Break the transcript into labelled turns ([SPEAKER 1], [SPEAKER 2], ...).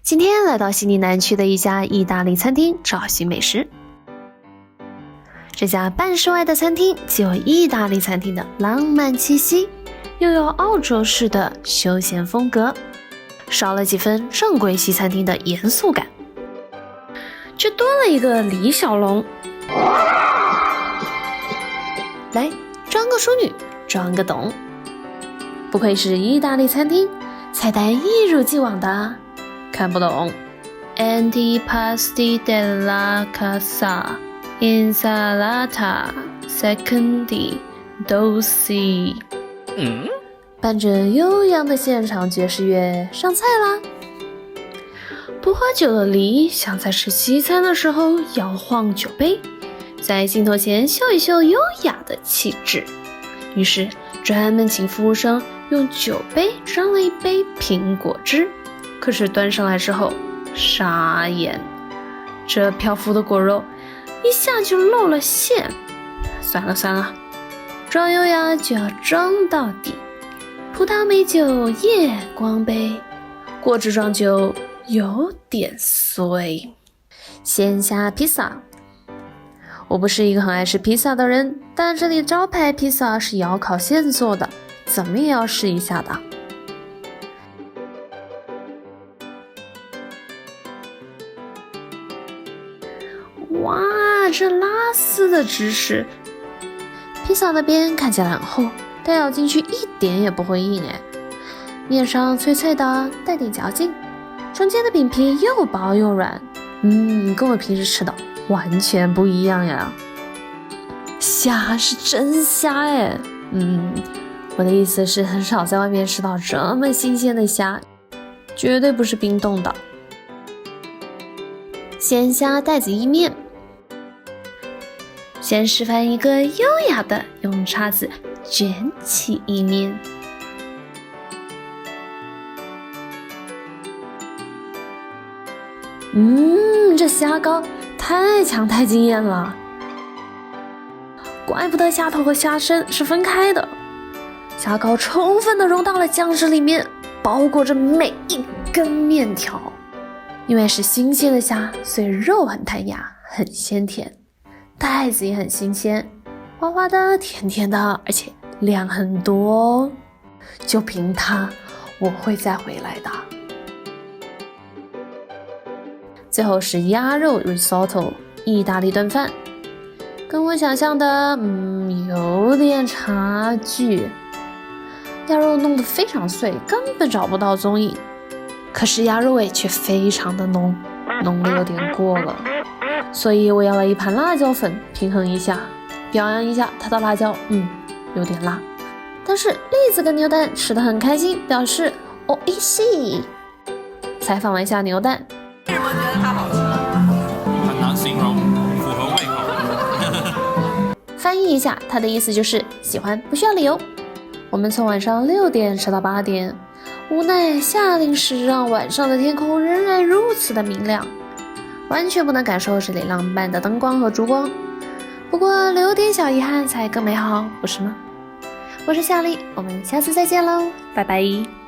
[SPEAKER 1] 今天来到悉尼南区的一家意大利餐厅找寻美食。这家半室外的餐厅既有意大利餐厅的浪漫气息，又有澳洲式的休闲风格，少了几分正规西餐厅的严肃感，却多了一个李小龙。来，装个淑女，装个懂。不愧是意大利餐厅，菜单一如既往的看不懂。Antipasti della casa, insalata, secondi, dolce。伴着悠扬的现场爵士乐上菜啦。不喝酒的梨想在吃西餐的时候摇晃酒杯，在镜头前秀一秀优雅的气质，于是专门请服务生用酒杯装了一杯苹果汁。可是端上来之后傻眼，这漂浮的果肉一下就露了馅。算了，装优雅就要装到底。葡萄美酒夜光杯，果汁装酒有点衰。鲜虾披萨，我不是一个很爱吃披萨的人，但这里招牌披萨是窑烤现做的，怎么也要试一下的。哇，这拉丝的芝士，披萨的边看起来很厚，但咬进去一点也不会硬哎，面上脆脆的，带点嚼劲，中间的饼皮又薄又软，跟我平时吃的完全不一样呀。虾是真虾哎，我的意思是很少在外面吃到这么新鲜的虾，绝对不是冰冻的。鲜虾带子意面，先示范一个优雅的用叉子卷起意面。这虾膏太强太惊艳了，怪不得虾头和虾身是分开的。虾膏充分的融到了酱汁里面，包裹着每一根面条。因为是新鲜的虾，所以肉很弹牙，很鲜甜，带子也很新鲜，滑滑的，甜甜的，而且量很多哦。就凭它，我会再回来的。最后是鸭肉 risotto 意大利炖饭，跟我想象的有点差距。鸭肉弄得非常碎，根本找不到踪影，可是鸭肉味却非常的浓得有点过了，所以我要了一盘辣椒粉平衡一下，表扬一下它的辣椒，有点辣。但是栗子跟牛蛋吃得很开心，表示おいしい。采访了一下牛蛋，
[SPEAKER 2] 为什么觉得它好吃？
[SPEAKER 3] 很难形容，符合胃口。
[SPEAKER 1] 翻译一下，它的意思就是喜欢不需要理由。我们从晚上6点吃到8点，无奈夏令时让晚上的天空仍然如此的明亮，完全不能感受这里浪漫的灯光和烛光。不过留点小遗憾才更美好，不是吗？我是夏丽，我们下次再见喽，拜拜。